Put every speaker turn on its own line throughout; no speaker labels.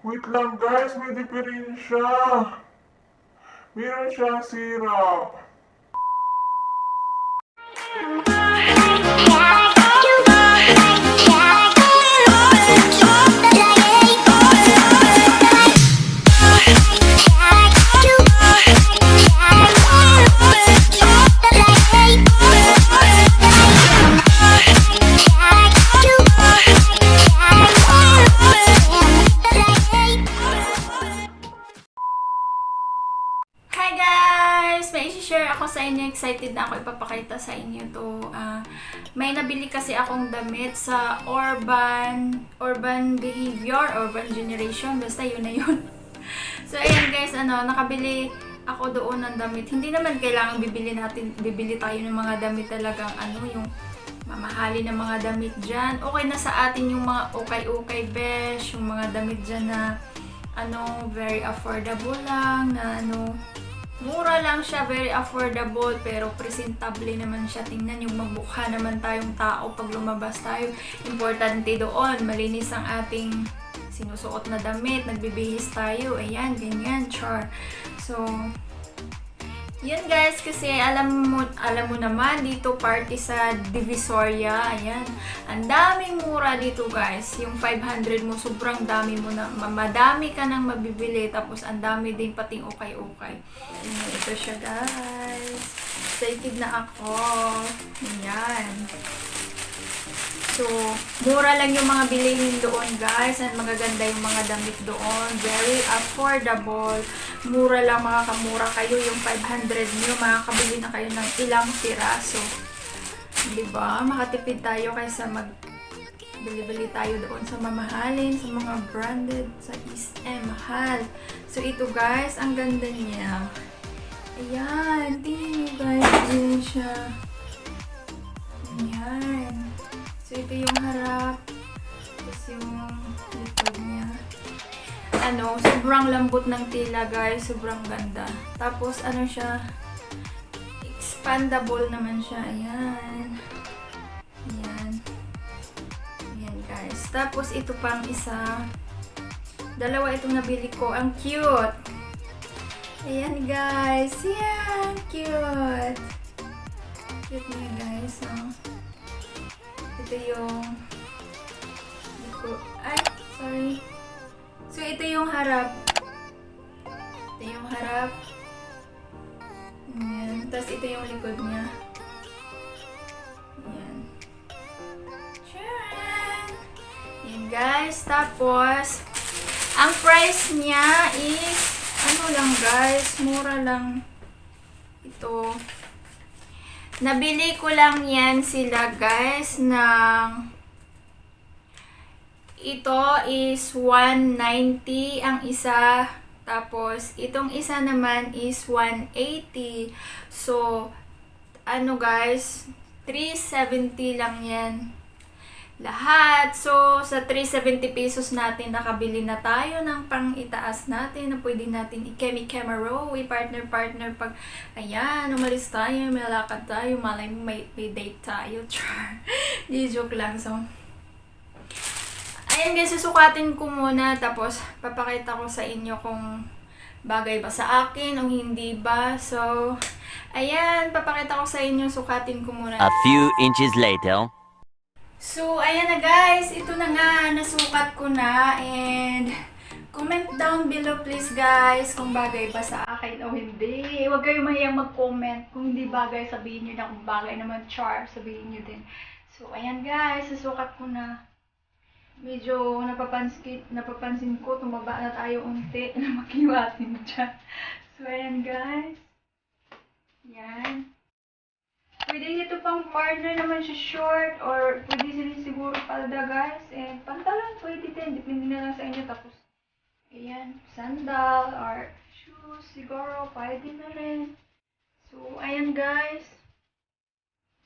Wait lang guys, may diferensya. Meron siyang syrup.
Hi guys! May isi-share ako sa inyo. Excited na ako ipapakita sa inyo to. May nabili kasi akong damit sa urban behavior, urban generation. Basta yun na yun. So ayan guys, nakabili ako doon ng damit. Hindi naman kailangan bibili tayo ng mga damit talagang yung mamahali ng mga damit dyan. Okay na sa atin yung mga okay besh, yung mga damit dyan na very affordable lang, na mura lang siya, very affordable, pero presentable naman siya. Tingnan yung magmukha naman tayong tao pag lumabas tayo. Importante doon, malinis ang ating sinusuot na damit, nagbibihis tayo, ayan, ganyan, char. So, yun guys, kasi alam mo naman dito party sa Divisoria, ayan. Ang daming mura dito guys. Yung 500 mo, sobrang dami mo na, madami ka nang mabibili, tapos ang dami din pating ukay-ukay. Ito siya guys. Excited na ako. Ayan. So, mura lang yung mga bilihin doon guys, at magaganda yung mga damit doon. Very affordable. Mura lang, makakamura kayo. Yung 500 nyo, makakabili na kayo ng ilang piraso. Diba? Makatipid tayo kaysa bili-bili tayo doon sa mamahalin, sa mga branded, sa SM, mahal. So, ito guys, ang ganda niya. Ayan, tingnan nyo guys, ganyan siya. Ayan. So, ito yung harap. Tapos yung likod niya. Sobrang lambot ng tila guys. Sobrang ganda. Tapos, siya, expandable naman siya. Ayan. Ayan. Ayan guys. Tapos, ito pang isa. Dalawa itong nabili ko. Ang cute! Ayan guys. Ayan! Cute! Cute niya guys. Oh. Ito yung sorry. So, ito yung harap. Ito yung harap. Ayan. Tapos, ito yung likod niya. Ayan. Tcharan! Ayan, guys. Tapos, ang price niya is, lang guys, mura lang. Ito. Nabili ko lang yan sila guys ng, ito is 190 ang isa, tapos itong isa naman is 180. So, guys, 370 lang yan lahat. So, sa 370 pesos natin, nakabili na tayo ng pang-itaas natin na pwede natin i-camera, i-partner pag, ayan, umalis tayo, may lakad tayo, malay mo may date tayo, char. Di joke lang. So, ayan guys, susukatin ko muna, tapos papakita ko sa inyo kung bagay ba sa akin o hindi ba. So, ayan, papakita ko sa inyo, sukatin ko muna.
A few inches later.
So, ayan na guys. Ito na nga. Nasukat ko na. And, comment down below please guys kung bagay ba sa akin o hindi. Huwag kayong mahiyang mag-comment. Kung hindi bagay, sabihin nyo na. Kung bagay naman, char, sabihin nyo din. So, ayan guys. Nasukat ko na. Medyo napapansin ko. Tumaba na tayo unti na makiwatin dyan. So, ayan guys. Ayan. Pwede ito pang partner naman siya short, or pwede rin siguro palda guys. And pantalon pwede din, depende na lang sa inyo. Tapos, ayan, sandal or shoes siguro, pwede na rin. So, ayan guys.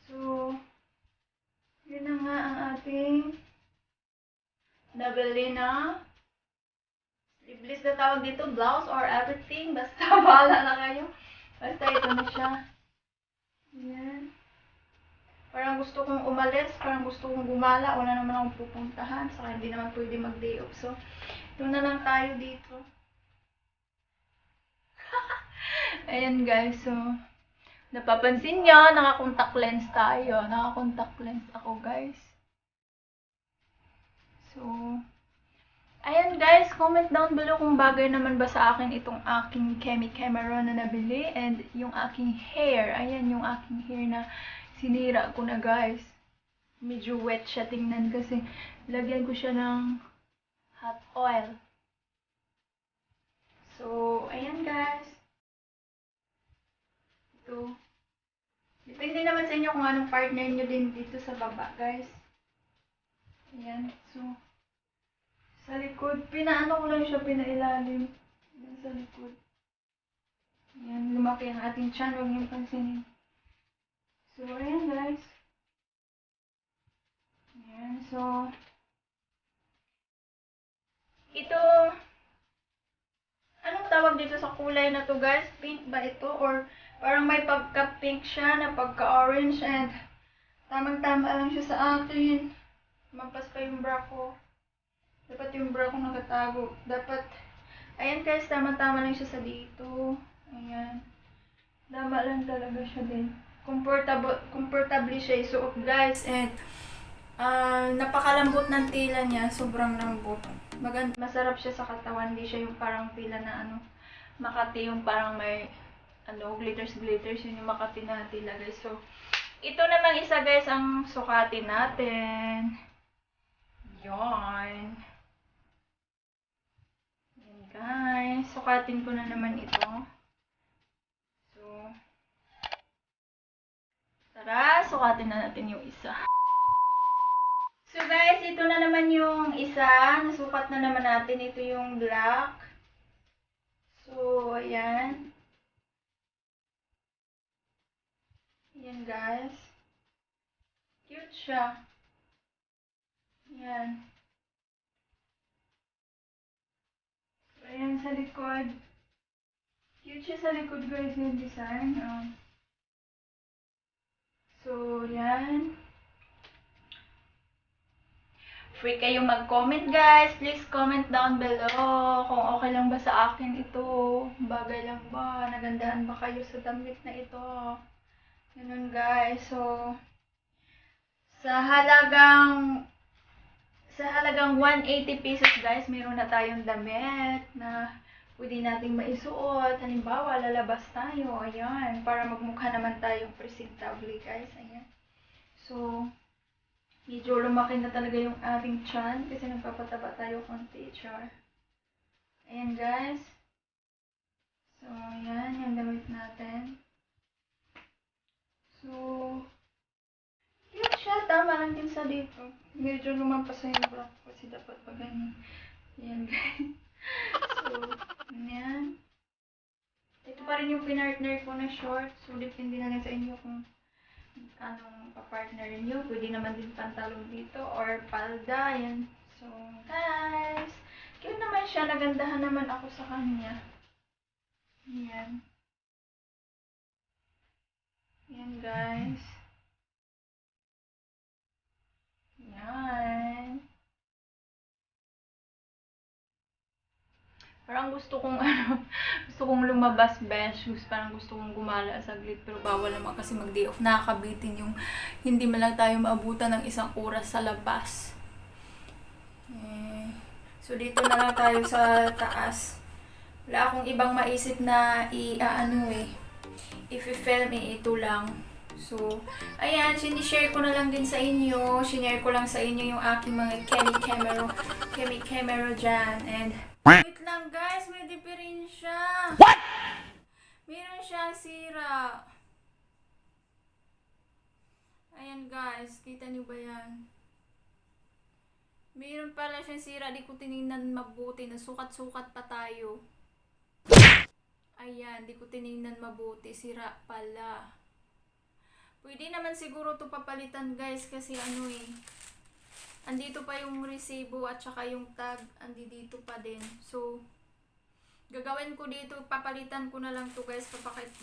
So, yun na nga ang ating nabili na sleeveless na tawag dito, blouse or everything. Basta, bahala na kayo. Basta ito na siya. Ayan. Parang gusto kong umalis, parang gusto kong gumala, wala naman akong pupuntahan, saka hindi naman pwede mag-day off. So, doon na lang tayo dito. Ayan guys, so, napapansin nyo, naka-contact lens tayo. Naka-contact lens ako guys. So, ayan guys, comment down below kung bagay naman ba sa akin itong aking Kemi camera na nabili. And yung aking hair, ayan yung aking hair na sinira ko na guys. Medyo wet siya tingnan kasi lagyan ko siya ng hot oil. So, ayan guys. Ito. Depende naman sa inyo kung anong partner nyo din dito sa baba guys. Ayan. So, sa likod, pinaano ko lang siya, pinailalim. Ayan sa likod. Ayan, lumaki ang ating tiyan. Huwag niyong pansinin. So, ayan guys. Ayan, so, ito, anong tawag dito sa kulay na to guys? Pink ba ito? Or parang may pagka-pink siya na pagka-orange and tamang-tama lang siya sa akin. Mampas pa yung bra ko. Dapat yung bra ko nakatago. Dapat, ayan guys, tama-tama lang siya sa dito. Ayan. Tama lang talaga siya din. Comfortable siya isuot guys. And, napakalambot ng tila niya. Sobrang lambot. Masarap siya sa katawan. Hindi siya yung parang tila na Makati yung parang may glitters. Yun yung Makati na tila guys. So, ito namang isa guys ang sukatin natin. Yon. Yan guys. Sukatin ko na naman ito. So, tara, sukatin na natin yung isa. So guys, ito na naman yung isa. Nasukat na naman natin. Ito yung black. So, ayan. Ayan guys. Cute siya. Ayan. So, ayan sa likod. Cute siya sa likod guys yung design. So, ayan. Free kayo mag-comment guys. Please comment down below kung okay lang ba sa akin ito. Bagay lang ba? Nagandahan ba kayo sa damit na ito? Ganun guys. So, sa halagang 180 pesos guys, meron na tayong damit na pwede nating maisuot. Halimbawa, lalabas tayo. Ayan. Para magmukha naman tayong presentable guys. Ayan. So, medyo lumaki na talaga yung ating tiyan kasi nagpapataba tayo konti, char. Ayan guys. So, ayan yung damit natin. So, cute siya. Tama lang din sa dito. Medyo lumampas sa yung bra kasi dapat pa ganyan. Ayan guys. So, ayan. Ito pa rin yung pinartner ko na short. So, depende na lang sa inyo kung anong pa-partner nyo. Pwede naman din pantalon dito or palda. Ayan. So, guys. Cute naman siya. Nagandahan naman ako sa kanya. Ayan. Ayan, guys. Ayan. Parang gusto kong gusto kong lumabas besh. Parang gusto kong gumala saglit pero bawal naman kasi mag-day off. Nakakabitin yung hindi man lang tayo maabutan ng 1 oras sa labas. So dito na lang tayo sa taas. Wala akong ibang maisip na i-film ito lang. So, ayan, sinishare ko na lang din sa inyo. Sinare ko lang sa inyo yung aking mga Kemi camera dyan. And wait lang guys, may diferensya. What? Meron siyang sira. Ayan guys, kita niyo ba yan? Meron pala siyang sira, di ko tinignan mabuti. Nasukat-sukat pa tayo. Ayan, di ko tinignan mabuti. Sira pala. Pwede naman siguro to papalitan guys kasi andito pa yung resibo at saka yung tag, dito pa din. So, Gagawin ko dito, papalitan ko na lang to guys.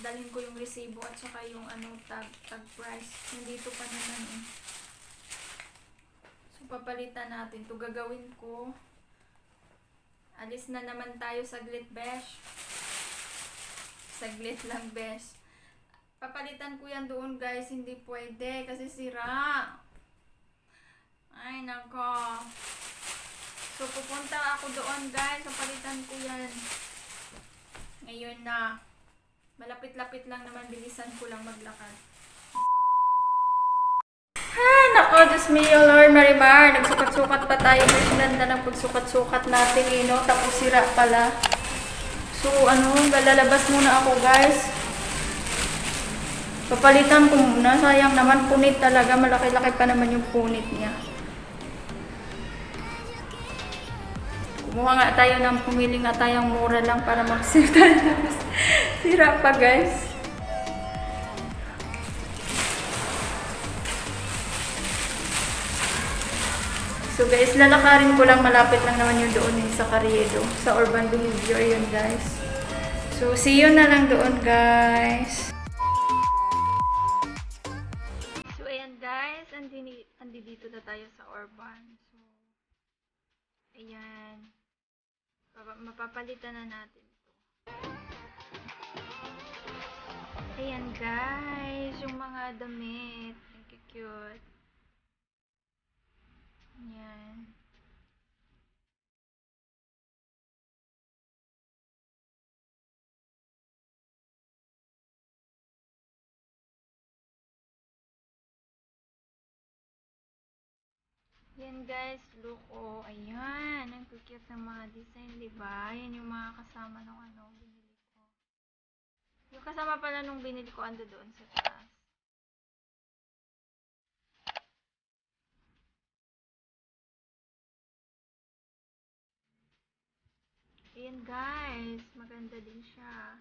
Dalhin ko yung resibo at saka yung tag price. Nandito pa naman eh. So papalitan natin to. Gagawin ko. Alis na naman tayo saglit, besh. Saglit lang, besh. Papalitan ko yan doon guys. Hindi pwede kasi sira. Ay nako. So pupunta ako doon guys. Papalitan ko yan. Ngayon na. Malapit-lapit lang naman. Bilisan ko lang maglakad. Ay, nako. Diyos mio, Lord Marimar. Nagsukat-sukat pa tayo. Ang ganda ng pagsukat-sukat natin, eh, no? Tapos sira pala. So, lalabas muna ako, guys. Papalitan ko muna. Sayang naman, punit talaga. Malaki-laki pa naman yung punit niya. Kumuha nga tayo ng pumili nga tayong mura lang para mag-save tayo. Sira pa guys. So guys, lalakarin ko lang, malapit lang naman yung doon sa Carriedo. Sa Urban Behavior yun guys. So see you na lang doon guys. So ayan guys, andito na tayo sa Urban. So ayan. Mapapalitan na natin to. Ayan guys, yung mga damit. Ang cute. Ayan. Yan guys, look oh, ayan, ang cute ng mga design, diba? Yan yung mga kasama ng binili ko. Yung kasama pala nung binili ko, ando doon sa taas. Ayan guys, maganda din siya.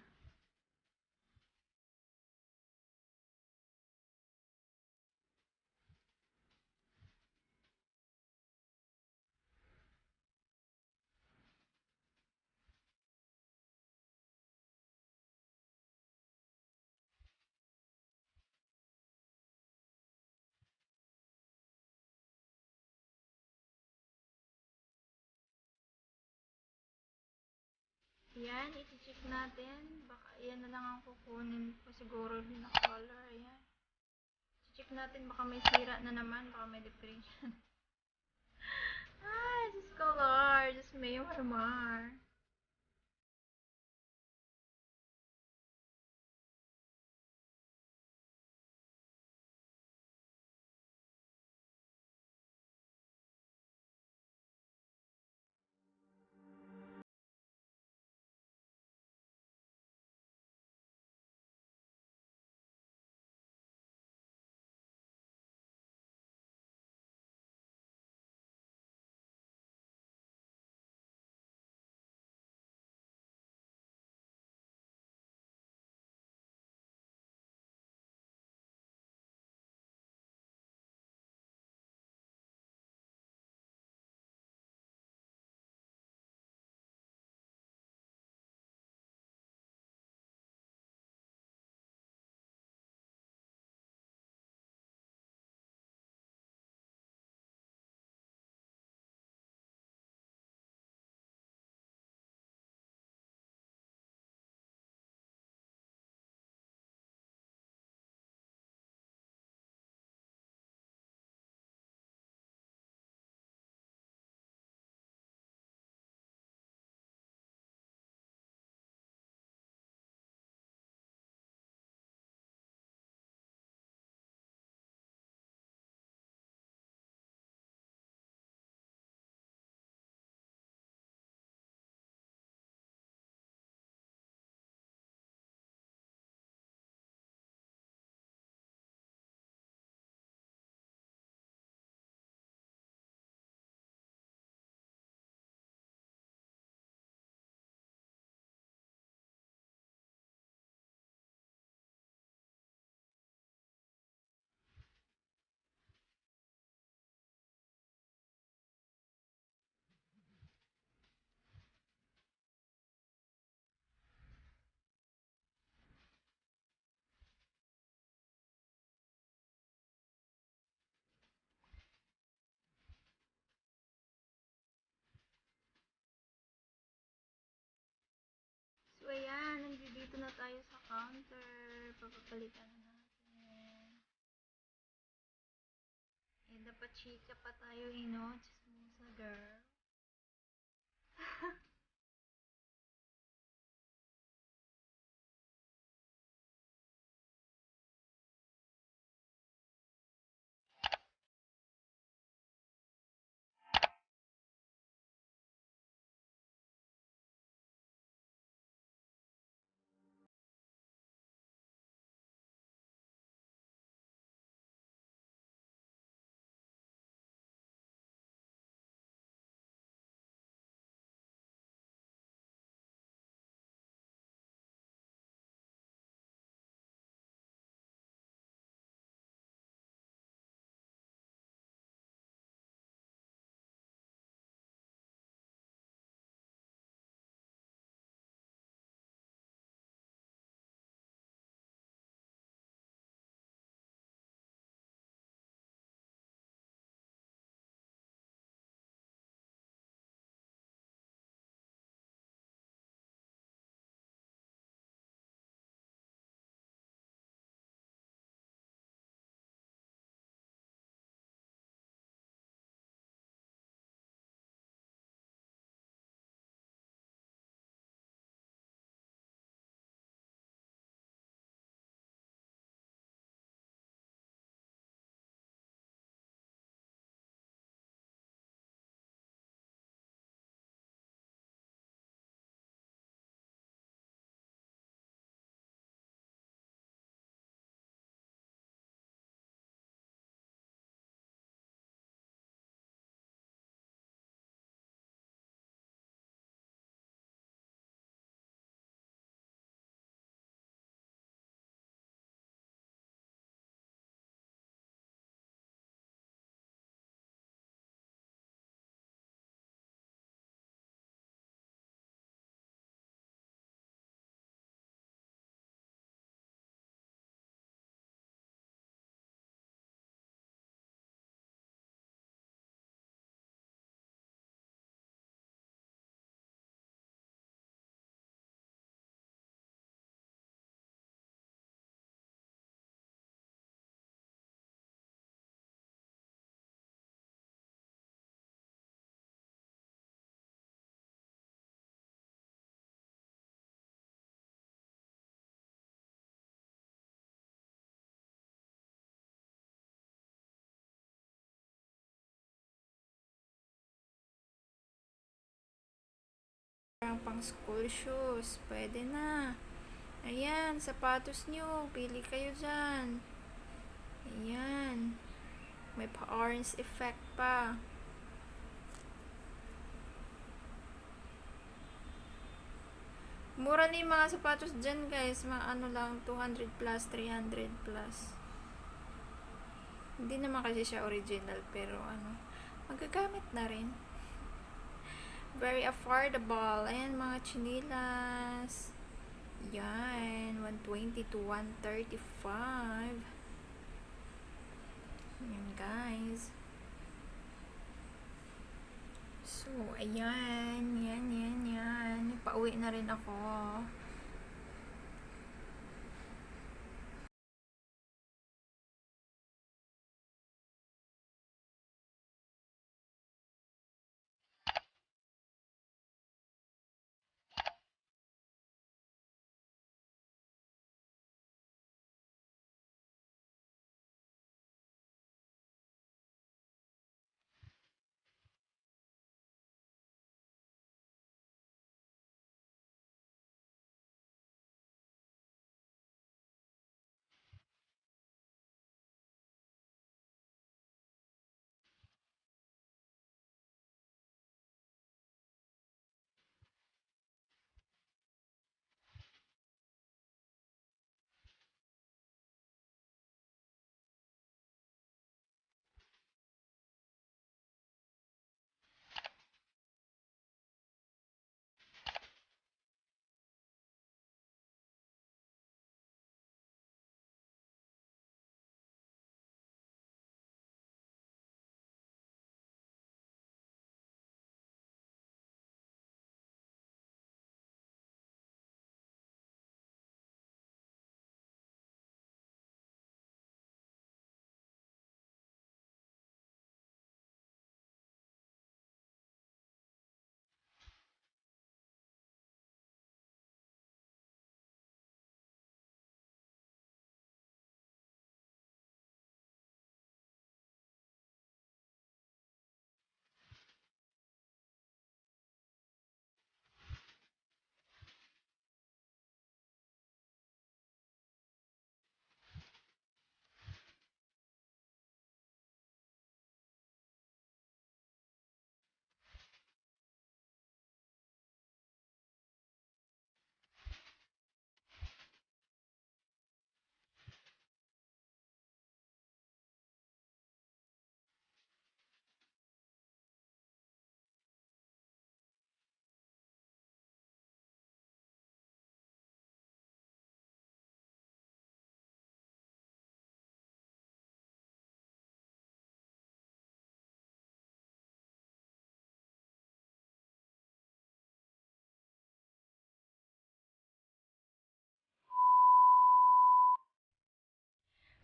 Ayan, iti-check natin. Baka yan na lang ang kukunin ko siguro na color. Ayan. Check natin, baka may sira na naman, baka may depression. Ay, this color, just may mar. counter. Papapalitan na natin. Eh, dapat chika pa tayo, chismosa girl. Parang pang school shoes. Pwede na. Ayan, sapatos nyo. Pili kayo dyan. Ayan. May pa-orange effect pa. Mura na yung mga sapatos dyan, guys. Mga ano lang, 200 plus, 300 plus. Hindi naman kasi siya original, pero magagamit na rin. Very affordable. Ayan, mga chinilas. Yan, 120 to 135. Ayan, guys. So, ayan. Yan. Pauwi na rin ako.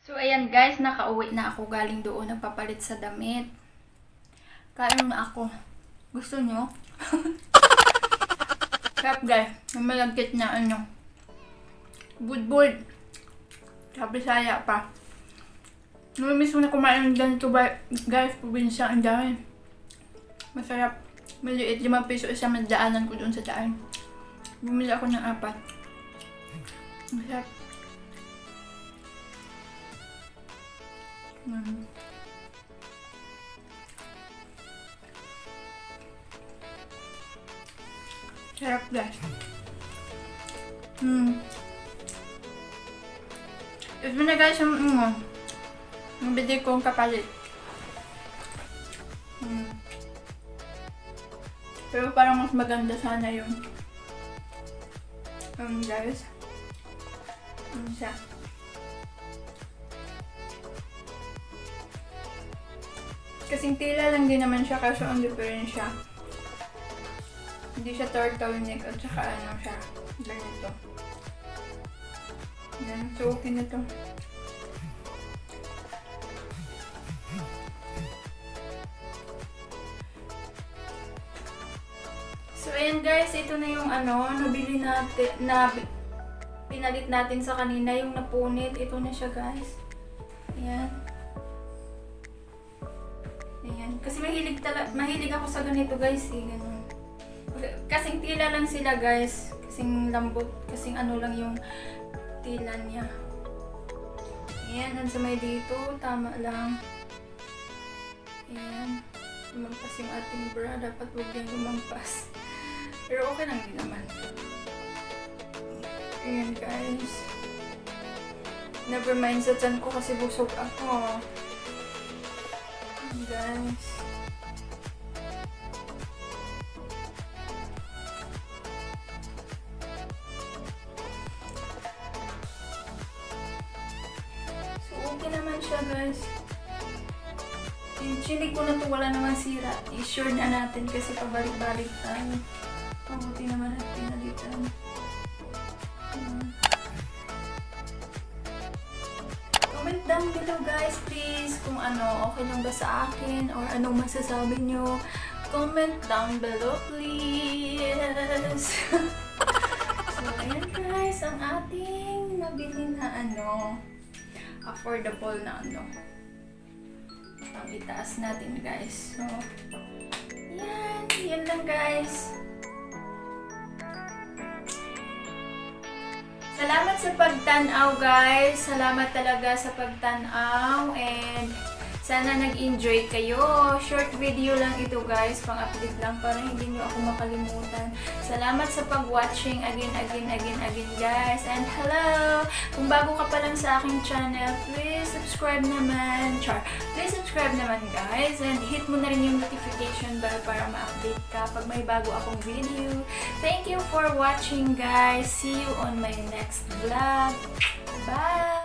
So, ayan guys, nakauwi na ako galing doon, nagpapalit sa damit. Kain na ako. Gusto nyo? Sarap guys, yung malagkit na ano. Budbud. Sabi saya pa. Namimiss ko na kumain ng ganito guys, probinsya, ang dami. Masarap. Maliit, 5 piso isa madaanan ko doon sa daan. Bumili ako ng 4. Masarap. Sarap guys. Ito na guys yung bili kong kapalit. Pero parang mas maganda sana yung guys. Siya. Kasing tila lang din naman siya, kaso ang difference siya. Hindi siya turtleneck at saka ano siya. Ganito. Yan. So, okay na to. So, ayan guys. Ito na yung ano, nabili natin, pinalit natin sa kanina, yung napunit. Ito na siya guys. Ayan. Ayan. Kasi mahilig ako sa ganito guys eh. Ganun. Kasing tila lang sila guys. Kasing lambot. Kasing ano lang yung tila niya. Ayan. Ang sa may dito. Tama lang. Ayan. Lumampas yung ating bra. Dapat huwag yung lumampas. Pero okay lang din naman. Ayan guys. Never mind sa tiyan ko kasi busog ako. Guys. So, okay naman siya guys. Chinig ko na to, wala naman sira. I-sure na natin kasi pabalik-balik tayo. Pabuti naman at pinalitan. Comment down below guys, please, kung ano, okay lang ba sa akin or anong masasabi nyo. Comment down below, please. So, ayan guys, ang ating nabili na ano, affordable na ano. Ang itaas natin guys. So, yan lang guys. Salamat sa pagtanaw guys. Salamat talaga sa pagtanaw and sana nag-enjoy kayo. Short video lang ito guys. Pang-update lang para hindi nyo ako makalimutan. Salamat sa pag-watching again guys. And hello! Kung bago ka pa lang sa aking channel, please subscribe naman. Please subscribe naman guys. And hit mo na rin yung notification bell para ma-update ka pag may bago akong video. Thank you for watching guys. See you on my next vlog. Bye!